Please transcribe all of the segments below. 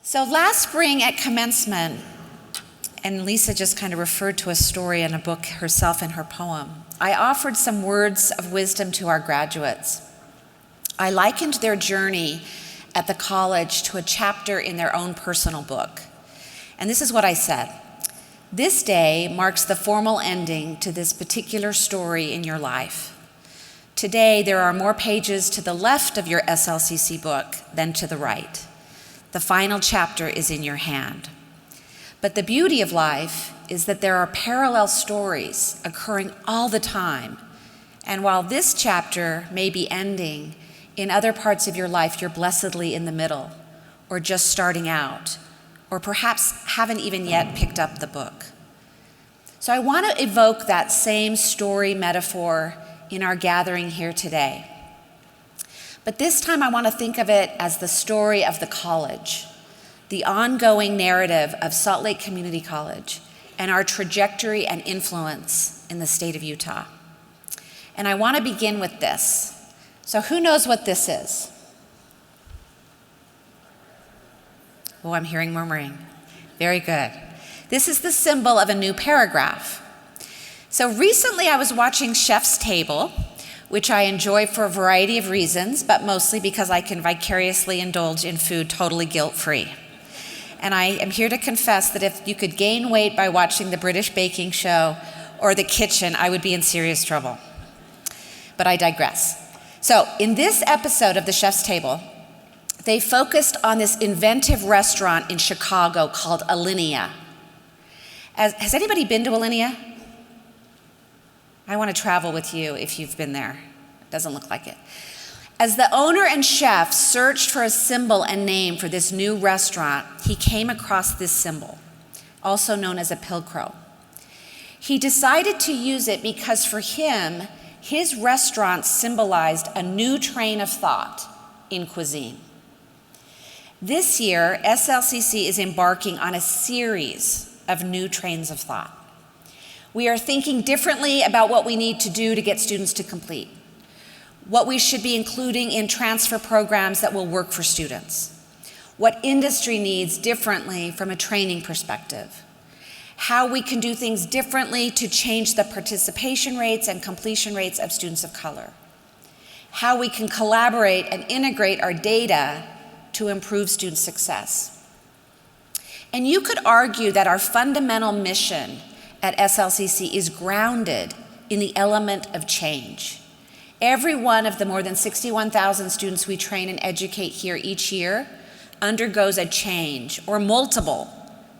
So last spring at commencement, and Lisa just kind of referred to a story in a book herself in her poem, I offered some words of wisdom to our graduates. I likened their journey at the college to a chapter in their own personal book. And this is what I said. This day marks the formal ending to this particular story in your life. Today, there are more pages to the left of your SLCC book than to the right. The final chapter is in your hand. But the beauty of life is that there are parallel stories occurring all the time. And while this chapter may be ending, in other parts of your life, you're blessedly in the middle, or just starting out, or perhaps haven't even yet picked up the book. So I want to evoke that same story metaphor in our gathering here today. But this time I want to think of it as the story of the college, the ongoing narrative of Salt Lake Community College, and our trajectory and influence in the state of Utah. And I want to begin with this. So who knows what this is? Oh, I'm hearing murmuring. Very good. This is the symbol of a new paragraph. So recently I was watching Chef's Table, which I enjoy for a variety of reasons, but mostly because I can vicariously indulge in food totally guilt-free. And I am here to confess that if you could gain weight by watching the British baking show or The Kitchen, I would be in serious trouble. But I digress. So in this episode of the Chef's Table, they focused on this inventive restaurant in Chicago called Alinea. Has anybody been to Alinea? I want to travel with you if you've been there. It doesn't look like it. As the owner and chef searched for a symbol and name for this new restaurant, he came across this symbol, also known as a pilcrow. He decided to use it because for him, his restaurant symbolized a new train of thought in cuisine. This year, SLCC is embarking on a series of new trains of thought. We are thinking differently about what we need to do to get students to complete, what we should be including in transfer programs that will work for students, what industry needs differently from a training perspective, how we can do things differently to change the participation rates and completion rates of students of color, how we can collaborate and integrate our data to improve student success. And you could argue that our fundamental mission at SLCC is grounded in the element of change. Every one of the more than 61,000 students we train and educate here each year undergoes a change, or multiple,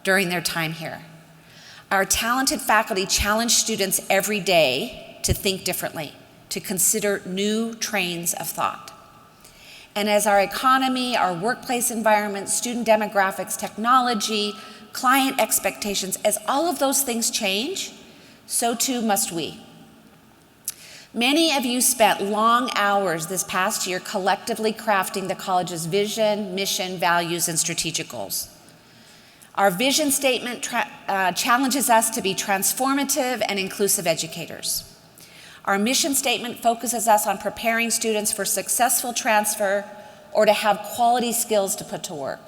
during their time here. Our talented faculty challenge students every day to think differently, to consider new trains of thought. And as our economy, our workplace environment, student demographics, technology, client expectations, as all of those things change, so too must we. Many of you spent long hours this past year collectively crafting the college's vision, mission, values, and strategic goals. Our vision statement challenges us to be transformative and inclusive educators. Our mission statement focuses us on preparing students for successful transfer or to have quality skills to put to work.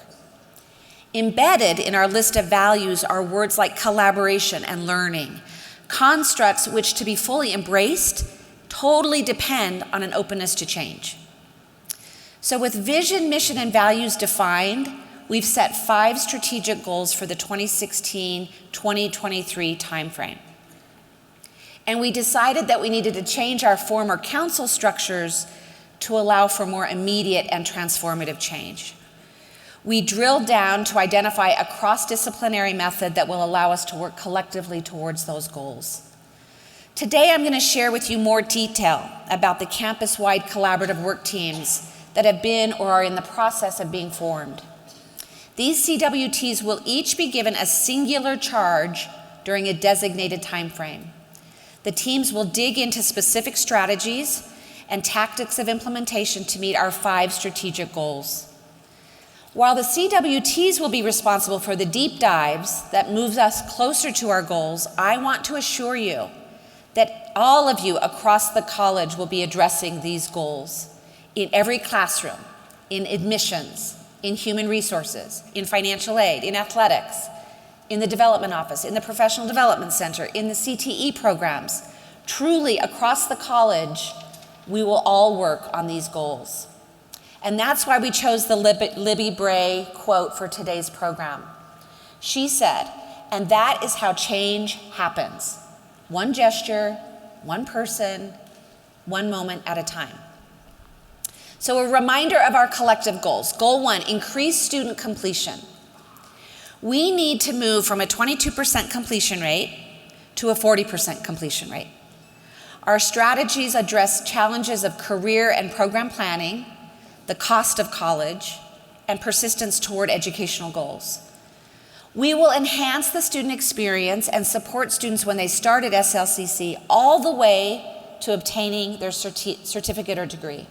Embedded in our list of values are words like collaboration and learning, constructs which, to be fully embraced, totally depend on an openness to change. So with vision, mission, and values defined, we've set 5 strategic goals for the 2016-2023 timeframe. And we decided that we needed to change our former council structures to allow for more immediate and transformative change. We drilled down to identify a cross-disciplinary method that will allow us to work collectively towards those goals. Today, I'm going to share with you more detail about the campus-wide collaborative work teams that have been or are in the process of being formed. These CWTs will each be given a singular charge during a designated time frame. The teams will dig into specific strategies and tactics of implementation to meet our 5 strategic goals. While the CWTs will be responsible for the deep dives that moves us closer to our goals, I want to assure you that all of you across the college will be addressing these goals in every classroom, in admissions, in human resources, in financial aid, in athletics, in the development office, in the professional development center, in the CTE programs. Truly, across the college, we will all work on these goals. And that's why we chose the Libba Bray quote for today's program. She said, "And that is how change happens. One gesture, one person, one moment at a time." So a reminder of our collective goals. Goal 1, increase student completion. We need to move from a 22% completion rate to a 40% completion rate. Our strategies address challenges of career and program planning, the cost of college, and persistence toward educational goals. We will enhance the student experience and support students when they start at SLCC all the way to obtaining their certificate or degree.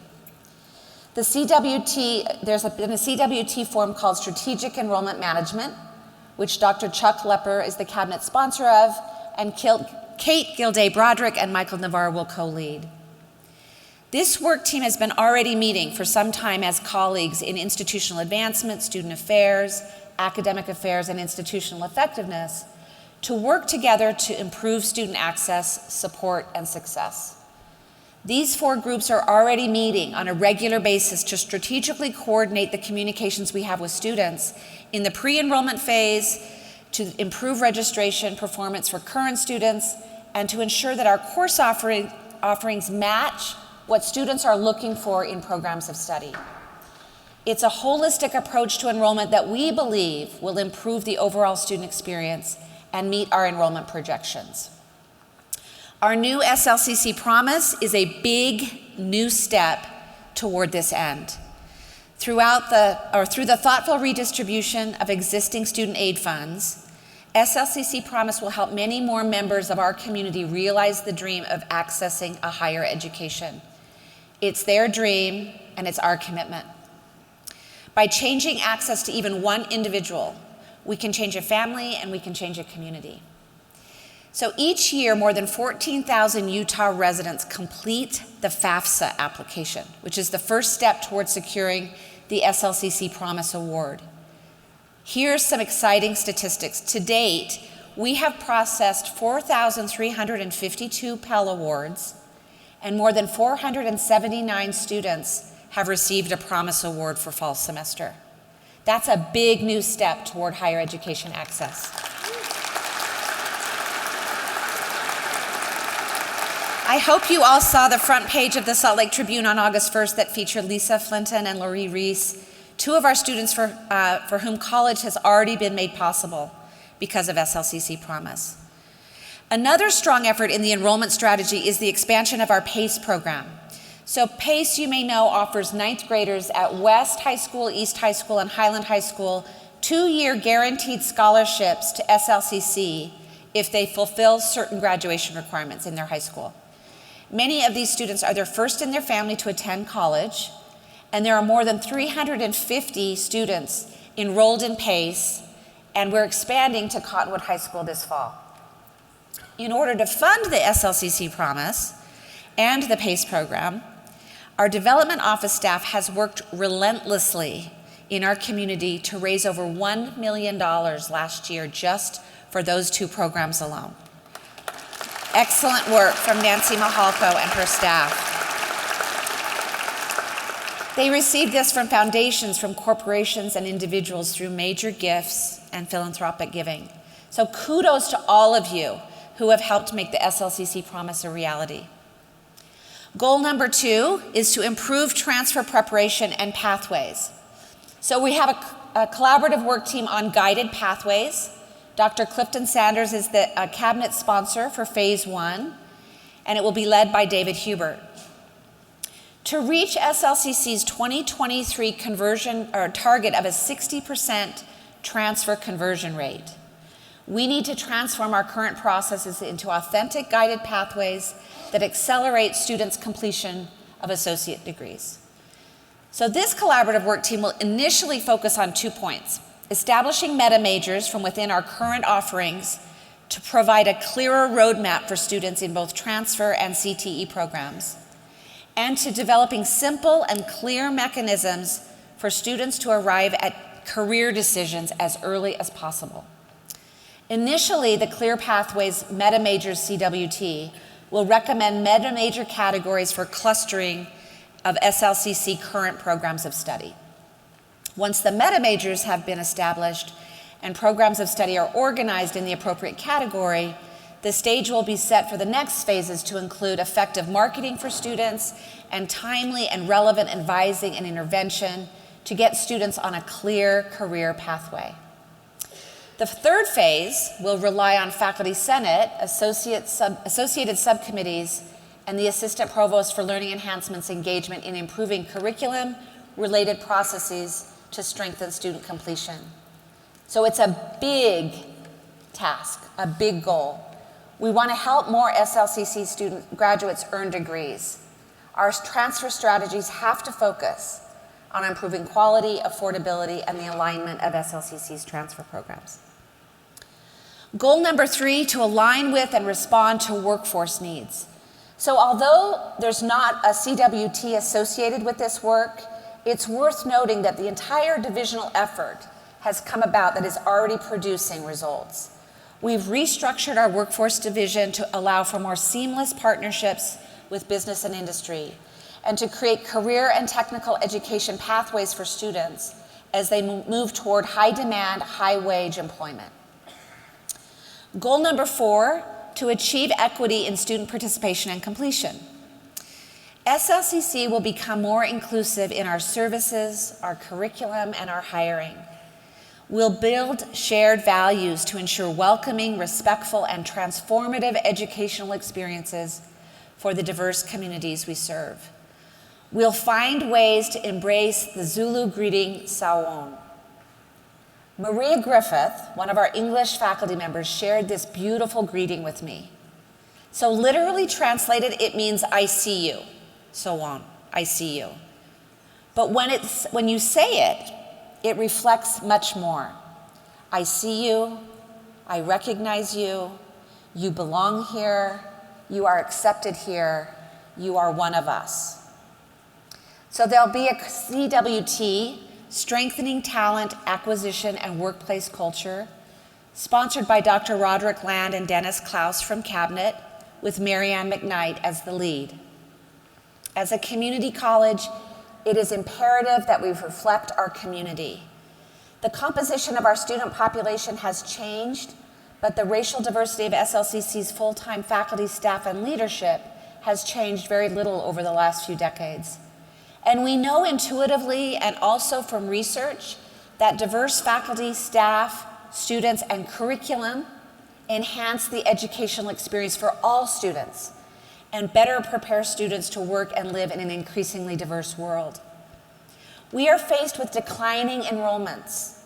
There's been a CWT form called Strategic Enrollment Management, which Dr. Chuck Lepper is the cabinet sponsor of, and Kate Gildea-Broderick and Michael Navarre will co-lead. This work team has been already meeting for some time as colleagues in institutional advancement, student affairs, academic affairs, and institutional effectiveness to work together to improve student access, support, and success. These 4 groups are already meeting on a regular basis to strategically coordinate the communications we have with students in the pre-enrollment phase, to improve registration performance for current students, and to ensure that our course offerings match what students are looking for in programs of study. It's a holistic approach to enrollment that we believe will improve the overall student experience and meet our enrollment projections. Our new SLCC promise is a big new step toward this end. Through the thoughtful redistribution of existing student aid funds, SLCC promise will help many more members of our community realize the dream of accessing a higher education. It's their dream, and it's our commitment. By changing access to even one individual, we can change a family and we can change a community. So each year, more than 14,000 Utah residents complete the FAFSA application, which is the first step towards securing the SLCC Promise Award. Here's some exciting statistics. To date, we have processed 4,352 Pell Awards, and more than 479 students have received a Promise Award for fall semester. That's a big new step toward higher education access. I hope you all saw the front page of the Salt Lake Tribune on August 1st that featured Lisa Flinton and Laurie Reese, 2 of our students for whom college has already been made possible because of SLCC Promise. Another strong effort in the enrollment strategy is the expansion of our PACE program. So PACE, you may know, offers 9th graders at West High School, East High School, and Highland High School 2-year guaranteed scholarships to SLCC if they fulfill certain graduation requirements in their high school. Many of these students are the first in their family to attend college, and there are more than 350 students enrolled in PACE, and we're expanding to Cottonwood High School this fall. In order to fund the SLCC Promise and the PACE program, our development office staff has worked relentlessly in our community to raise over $1 million last year just for those 2 programs alone. Excellent work from Nancy Mahalko and her staff. They received this from foundations, from corporations and individuals through major gifts and philanthropic giving. So kudos to all of you who have helped make the SLCC Promise a reality. Goal number 2 is to improve transfer preparation and pathways. So we have a collaborative work team on guided pathways. Dr. Clifton Sanders is the cabinet sponsor for phase 1, and it will be led by David Hubert. To reach SLCC's 2023 conversion or target of a 60% transfer conversion rate, we need to transform our current processes into authentic guided pathways that accelerate students' completion of associate degrees. So this collaborative work team will initially focus on 2 points: establishing meta majors from within our current offerings to provide a clearer roadmap for students in both transfer and CTE programs, and to developing simple and clear mechanisms for students to arrive at career decisions as early as possible. Initially, the Clear Pathways Meta Majors CWT will recommend meta major categories for clustering of SLCC current programs of study. Once the meta majors have been established and programs of study are organized in the appropriate category, the stage will be set for the next phases to include effective marketing for students and timely and relevant advising and intervention to get students on a clear career pathway. The third phase will rely on Faculty Senate, associated subcommittees, and the Assistant Provost for Learning Enhancement's engagement in improving curriculum-related processes to strengthen student completion. So it's a big task, a big goal. We want to help more SLCC graduates earn degrees. Our transfer strategies have to focus on improving quality, affordability, and the alignment of SLCC's transfer programs. Goal number 3, to align with and respond to workforce needs. So although there's not a CWT associated with this work, it's worth noting that the entire divisional effort has come about that is already producing results. We've restructured our workforce division to allow for more seamless partnerships with business and industry, and to create career and technical education pathways for students as they move toward high demand, high wage employment. Goal number 4, to achieve equity in student participation and completion. SLCC will become more inclusive in our services, our curriculum, and our hiring. We'll build shared values to ensure welcoming, respectful, and transformative educational experiences for the diverse communities we serve. We'll find ways to embrace the Zulu greeting, Sawon. Maria Griffith, one of our English faculty members, shared this beautiful greeting with me. So literally translated, it means I see you. Sawon, I see you. But when you say it, it reflects much more. I see you, I recognize you, you belong here, you are accepted here, you are one of us. So there'll be a CWT, Strengthening Talent, Acquisition, and Workplace Culture, sponsored by Dr. Roderick Land and Dennis Klaus from Cabinet, with Marianne McKnight as the lead. As a community college, it is imperative that we reflect our community. The composition of our student population has changed, but the racial diversity of SLCC's full-time faculty, staff, and leadership has changed very little over the last few decades. And we know intuitively and also from research that diverse faculty, staff, students, and curriculum enhance the educational experience for all students and better prepare students to work and live in an increasingly diverse world. We are faced with declining enrollments,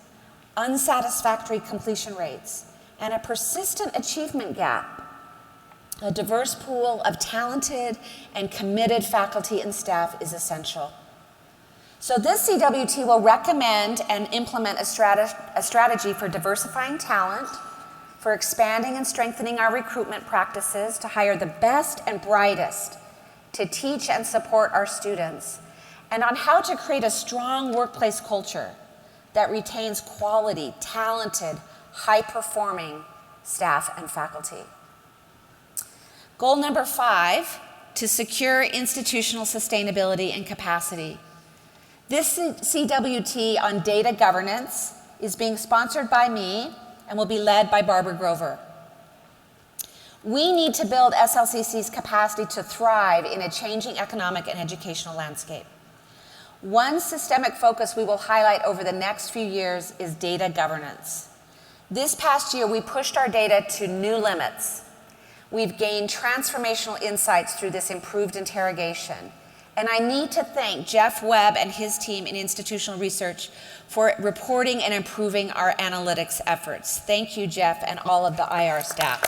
unsatisfactory completion rates, and a persistent achievement gap. A diverse pool of talented and committed faculty and staff is essential. So this CWT will recommend and implement a strategy for diversifying talent, for expanding and strengthening our recruitment practices to hire the best and brightest to teach and support our students, and on how to create a strong workplace culture that retains quality, talented, high-performing staff and faculty. Goal number 5, to secure institutional sustainability and capacity. This CWT on data governance is being sponsored by me and will be led by Barbara Grover. We need to build SLCC's capacity to thrive in a changing economic and educational landscape. One systemic focus we will highlight over the next few years is data governance. This past year, we pushed our data to new limits. We've gained transformational insights through this improved interrogation. And I need to thank Jeff Webb and his team in institutional research for reporting and improving our analytics efforts. Thank you, Jeff, and all of the IR staff.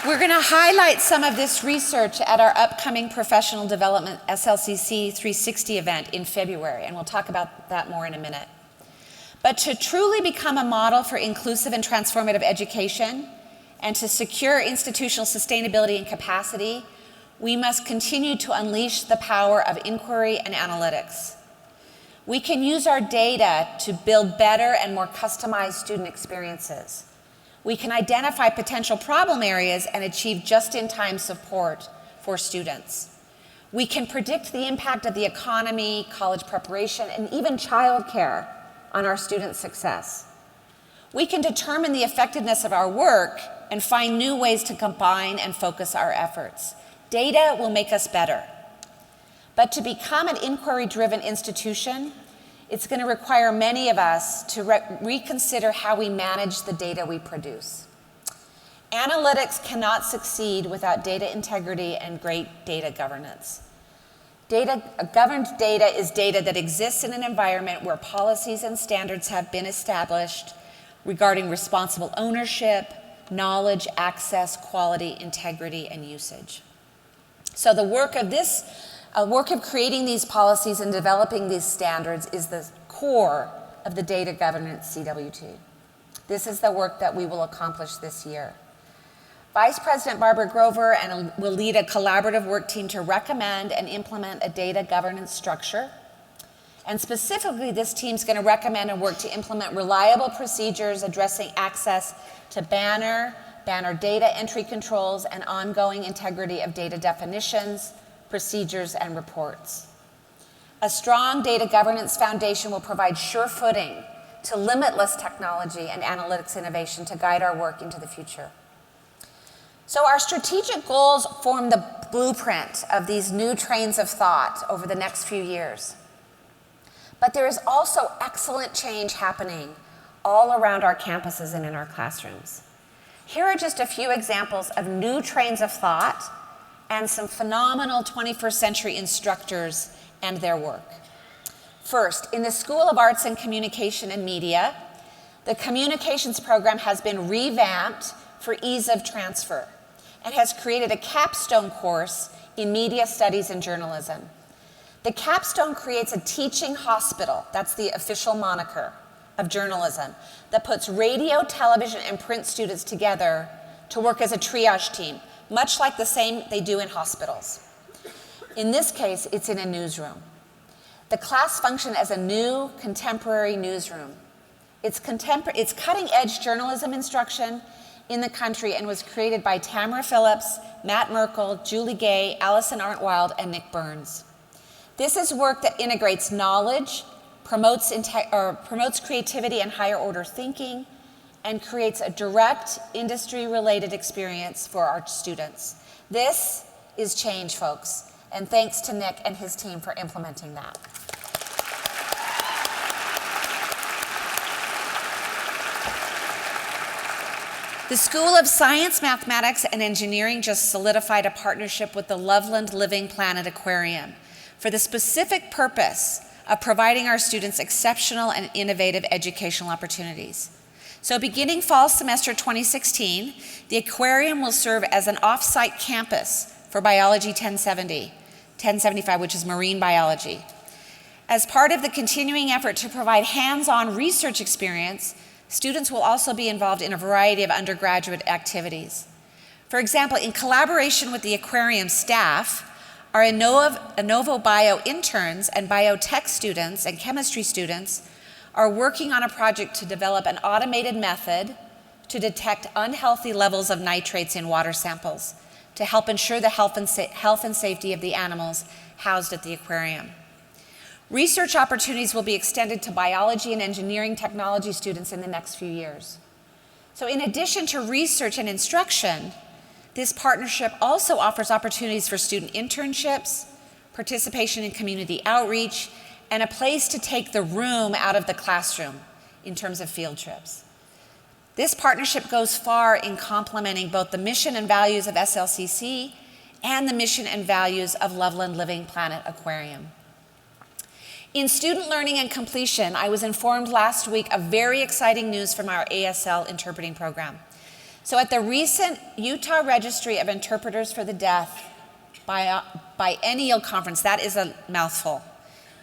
We're going to highlight some of this research at our upcoming Professional Development SLCC 360 event in February, and we'll talk about that more in a minute. But to truly become a model for inclusive and transformative education, and to secure institutional sustainability and capacity, we must continue to unleash the power of inquiry and analytics. We can use our data to build better and more customized student experiences. We can identify potential problem areas and achieve just-in-time support for students. We can predict the impact of the economy, college preparation, and even childcare on our students' success. We can determine the effectiveness of our work and find new ways to combine and focus our efforts. Data will make us better. But to become an inquiry-driven institution, it's going to require many of us to reconsider how we manage the data we produce. Analytics cannot succeed without data integrity and great data governance. Governed data is data that exists in an environment where policies and standards have been established regarding responsible ownership, knowledge, access, quality, integrity, and usage. So the work of creating these policies and developing these standards is the core of the data governance CWT. This is the work that we will accomplish this year. Vice President Barbara Grover will lead a collaborative work team to recommend and implement a data governance structure. And specifically, this team's going to recommend and work to implement reliable procedures addressing access to banner data entry controls, and ongoing integrity of data definitions, procedures, and reports. A strong data governance foundation will provide sure footing to limitless technology and analytics innovation to guide our work into the future. So our strategic goals form the blueprint of these new trains of thought over the next few years. But there is also excellent change happening all around our campuses and in our classrooms. Here are just a few examples of new trains of thought and some phenomenal 21st century instructors and their work. First, in the School of Arts and Communication and Media, the communications program has been revamped for ease of transfer and has created a capstone course in media studies and journalism. The capstone creates a teaching hospital, that's the official moniker of journalism, that puts radio, television, and print students together to work as a triage team, much like the same they do in hospitals. In this case, it's in a newsroom. The class functioned as a new contemporary newsroom. It's cutting-edge journalism instruction in the country and was created by Tamara Phillips, Matt Merkel, Julie Gay, Allison Arntwild, and Nick Burns. This is work that integrates knowledge, promotes creativity and higher order thinking, and creates a direct industry-related experience for our students. This is change, folks, and thanks to Nick and his team for implementing that. The School of Science, Mathematics, and Engineering just solidified a partnership with the Loveland Living Planet Aquarium for the specific purpose of providing our students exceptional and innovative educational opportunities. So beginning fall semester 2016, the aquarium will serve as an off-site campus for Biology 1075, which is marine biology. As part of the continuing effort to provide hands-on research experience, students will also be involved in a variety of undergraduate activities. For example, in collaboration with the aquarium staff, our Innovo Bio interns and biotech students and chemistry students are working on a project to develop an automated method to detect unhealthy levels of nitrates in water samples to help ensure the health and safety of the animals housed at the aquarium. Research opportunities will be extended to biology and engineering technology students in the next few years. So in addition to research and instruction, this partnership also offers opportunities for student internships, participation in community outreach, and a place to take the room out of the classroom in terms of field trips. This partnership goes far in complementing both the mission and values of SLCC and the mission and values of Loveland Living Planet Aquarium. In student learning and completion, I was informed last week of very exciting news from our ASL interpreting program. So at the recent Utah Registry of Interpreters for the Deaf Biennial Conference, that is a mouthful,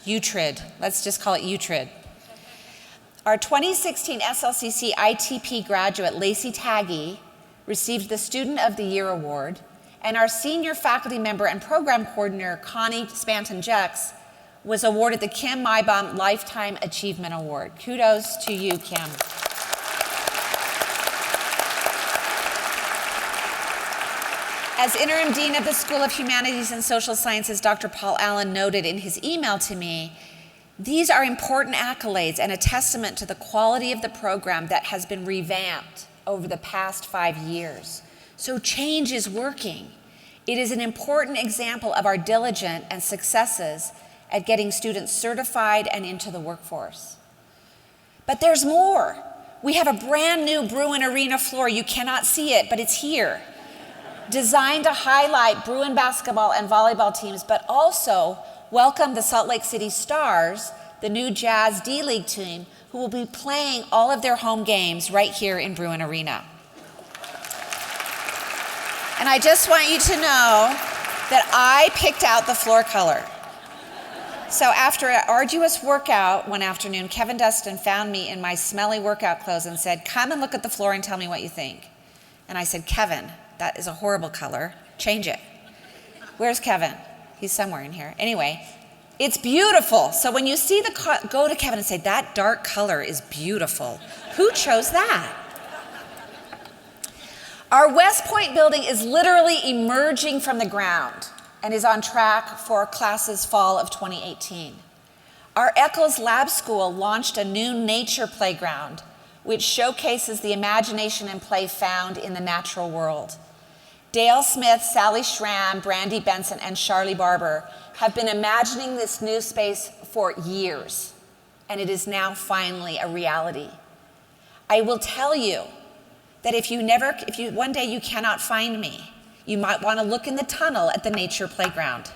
UTRID, let's just call it UTRID. Our 2016 SLCC ITP graduate, Lacey Taggy, received the Student of the Year Award And our senior faculty member and program coordinator, Connie Spanton-Jux, was awarded the Kim Maibaum Lifetime Achievement Award. Kudos to you, Kim. As interim dean of the School of Humanities and Social Sciences, Dr. Paul Allen noted in his email to me, these are important accolades and a testament to the quality of the program that has been revamped over the past 5 years. So change is working. It is an important example of our diligence and successes at getting students certified and into the workforce. But there's more. We have a brand new Bruin Arena floor. You cannot see it, but it's here. Designed to highlight Bruin basketball and volleyball teams, but also welcome the Salt Lake City Stars, the new Jazz D-League team, who will be playing all of their home games right here in Bruin Arena. And I just want you to know that I picked out the floor color. So after an arduous workout one afternoon, Kevin Dustin found me in my smelly workout clothes and said, come and look at the floor and tell me what you think. And I said, Kevin, that is a horrible color. Change it. Where's Kevin? He's somewhere in here. Anyway, it's beautiful. So when you see go to Kevin and say, that dark color is beautiful. Who chose that? Our West Point building is literally emerging from the ground and is on track for classes fall of 2018. Our Eccles Lab School launched a new nature playground which showcases the imagination and play found in the natural world. Dale Smith, Sally Schramm, Brandy Benson, and Charlie Barber have been imagining this new space for years, and it is now finally a reality. I will tell you that if one day you cannot find me, you might want to look in the tunnel at the nature playground.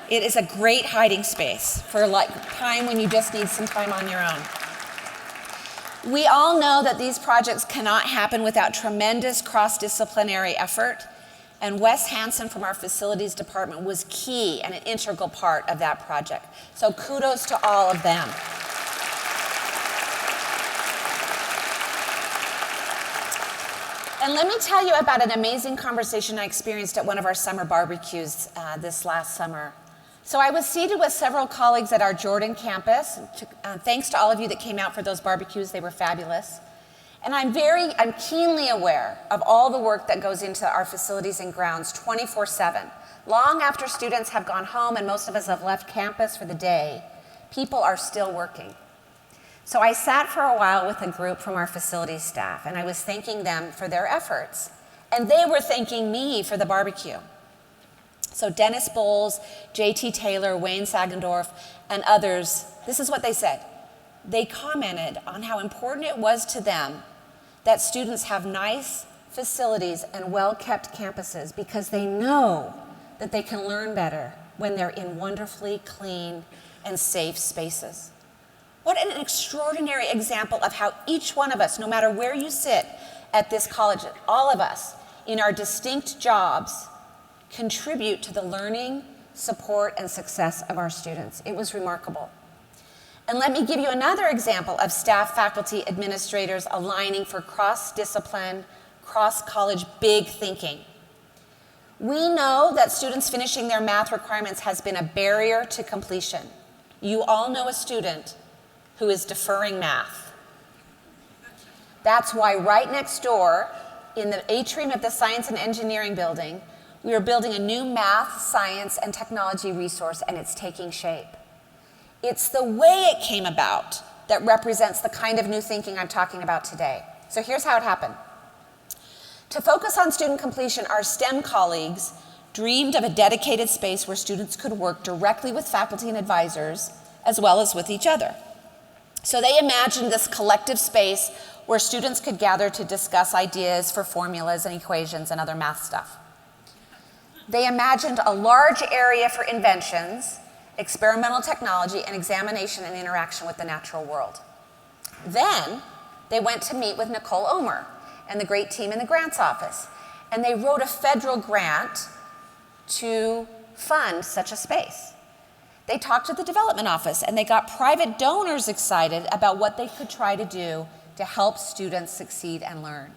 It is a great hiding space for time when you just need some time on your own. We all know that these projects cannot happen without tremendous cross-disciplinary effort, and Wes Hansen from our facilities department was key and an integral part of that project. So kudos to all of them. And let me tell you about an amazing conversation I experienced at one of our summer barbecues this last summer. So I was seated with several colleagues at our Jordan campus. Thanks to all of you that came out for those barbecues, they were fabulous. And I'm keenly aware of all the work that goes into our facilities and grounds 24/7. Long after students have gone home and most of us have left campus for the day, people are still working. So I sat for a while with a group from our facilities staff, and I was thanking them for their efforts. And they were thanking me for the barbecue. So Dennis Bowles, J.T. Taylor, Wayne Sagendorf, and others, this is what they said. They commented on how important it was to them that students have nice facilities and well-kept campuses because they know that they can learn better when they're in wonderfully clean and safe spaces. What an extraordinary example of how each one of us, no matter where you sit at this college, all of us, in our distinct jobs, contribute to the learning, support, and success of our students. It was remarkable. And let me give you another example of staff, faculty, administrators aligning for cross-discipline, cross-college big thinking. We know that students finishing their math requirements has been a barrier to completion. You all know a student who is deferring math. That's why right next door, in the atrium of the Science and Engineering building, we are building a new math, science, and technology resource, and it's taking shape. It's the way it came about that represents the kind of new thinking I'm talking about today. So here's how it happened. To focus on student completion, our STEM colleagues dreamed of a dedicated space where students could work directly with faculty and advisors, as well as with each other. So they imagined this collective space where students could gather to discuss ideas for formulas and equations and other math stuff. They imagined a large area for inventions, experimental technology, and examination and interaction with the natural world. Then they went to meet with Nicole Omer and the great team in the grants office, and they wrote a federal grant to fund such a space. They talked to the development office, and they got private donors excited about what they could try to do to help students succeed and learn.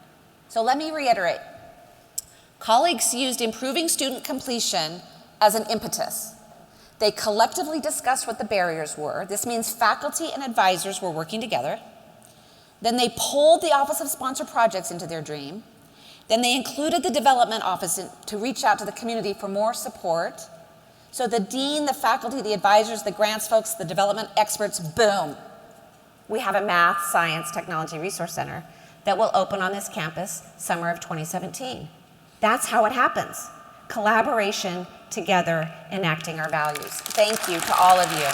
So let me reiterate. Colleagues used improving student completion as an impetus. They collectively discussed what the barriers were. This means faculty and advisors were working together. Then they pulled the Office of Sponsored Projects into their dream. Then they included the development office to reach out to the community for more support. So the dean, the faculty, the advisors, the grants folks, the development experts, boom. We have a math, science, technology resource center that will open on this campus summer of 2017. That's how it happens. Collaboration, together, enacting our values. Thank you to all of you.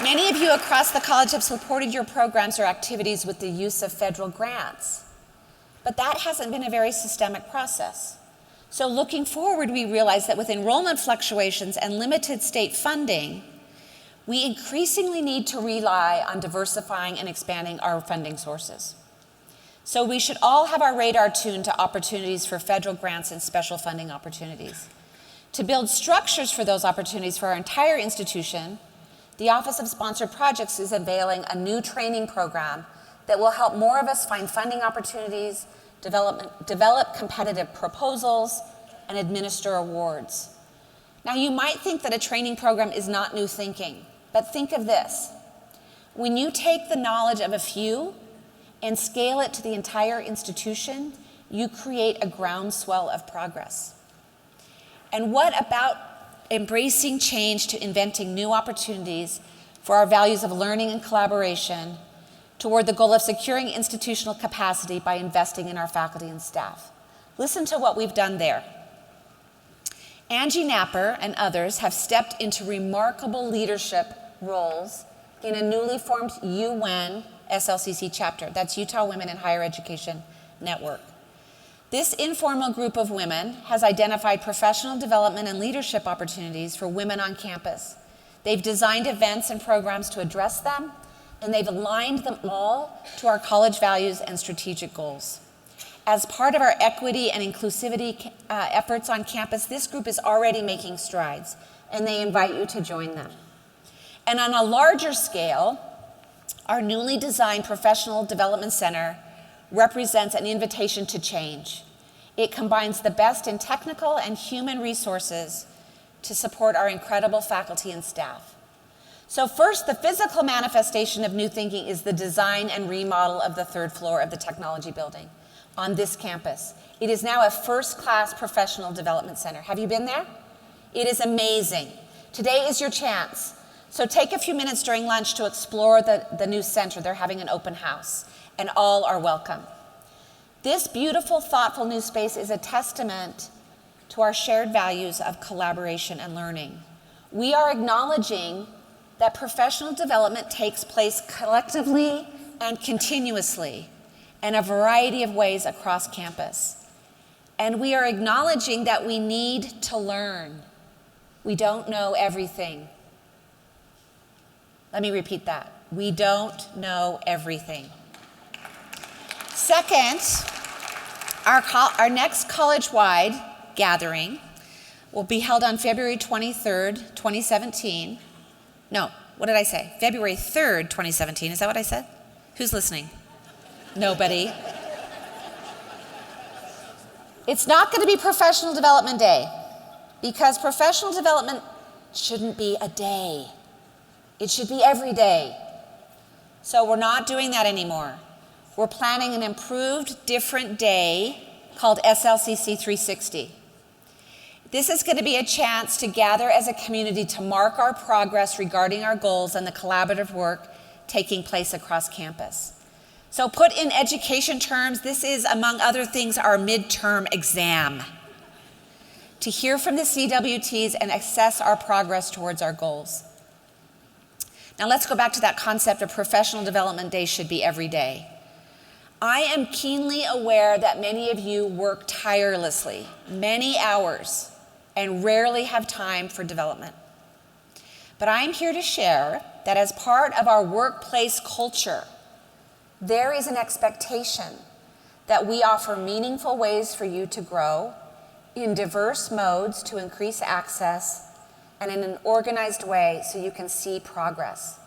Many of you across the college have supported your programs or activities with the use of federal grants, but that hasn't been a very systemic process. So looking forward, we realize that with enrollment fluctuations and limited state funding, we increasingly need to rely on diversifying and expanding our funding sources. So we should all have our radar tuned to opportunities for federal grants and special funding opportunities. To build structures for those opportunities for our entire institution, the Office of Sponsored Projects is unveiling a new training program that will help more of us find funding opportunities, develop competitive proposals, and administer awards. Now, you might think that a training program is not new thinking, but think of this. When you take the knowledge of a few and scale it to the entire institution, you create a groundswell of progress. And what about embracing change to inventing new opportunities for our values of learning and collaboration toward the goal of securing institutional capacity by investing in our faculty and staff? Listen to what we've done there. Angie Napper and others have stepped into remarkable leadership roles in a newly formed UN SLCC chapter. That's Utah Women in Higher Education Network. This informal group of women has identified professional development and leadership opportunities for women on campus. They've designed events and programs to address them, and they've aligned them all to our college values and strategic goals. As part of our equity and inclusivity efforts on campus, this group is already making strides, and they invite you to join them. And on a larger scale, our newly designed Professional Development Center represents an invitation to change. It combines the best in technical and human resources to support our incredible faculty and staff. So first, the physical manifestation of new thinking is the design and remodel of the third floor of the technology building on this campus. It is now a first-class professional development center. Have you been there? It is amazing. Today is your chance. So take a few minutes during lunch to explore the new center. They're having an open house, and all are welcome. This beautiful, thoughtful new space is a testament to our shared values of collaboration and learning. We are acknowledging that professional development takes place collectively and continuously in a variety of ways across campus. And we are acknowledging that we need to learn. We don't know everything. Let me repeat that. We don't know everything. Second, our next college-wide gathering will be held on February 23rd, 2017. No, what did I say? February 3rd, 2017. Is that what I said? Who's listening? Nobody. It's not going to be Professional Development Day because professional development shouldn't be a day. It should be every day. So we're not doing that anymore. We're planning an improved, different day called SLCC 360. This is going to be a chance to gather as a community to mark our progress regarding our goals and the collaborative work taking place across campus. So put in education terms, this is, among other things, our midterm exam. To hear from the CWTs and assess our progress towards our goals. Now let's go back to that concept of Professional Development Day should be every day. I am keenly aware that many of you work tirelessly, many hours, and rarely have time for development. But I'm here to share that as part of our workplace culture, there is an expectation that we offer meaningful ways for you to grow in diverse modes to increase access and in an organized way so you can see progress.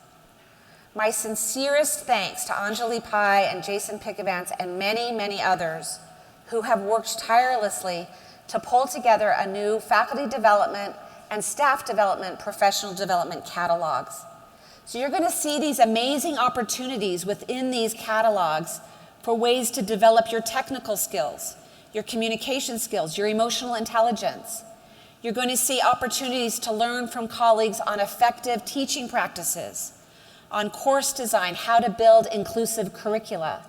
My sincerest thanks to Anjali Pai and Jason Pickavance and many, many others who have worked tirelessly to pull together a new faculty development and staff development, professional development catalogs. So you're going to see these amazing opportunities within these catalogs for ways to develop your technical skills, your communication skills, your emotional intelligence. You're going to see opportunities to learn from colleagues on effective teaching practices, on course design, how to build inclusive curricula.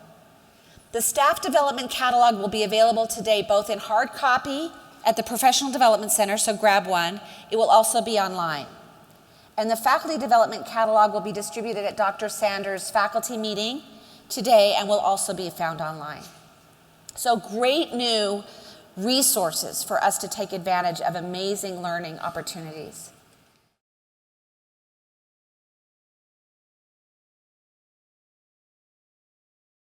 The Staff Development Catalog will be available today both in hard copy at the Professional Development Center, so grab one. It will also be online. And the Faculty Development Catalog will be distributed at Dr. Sanders' faculty meeting today and will also be found online. So great new resources for us to take advantage of amazing learning opportunities.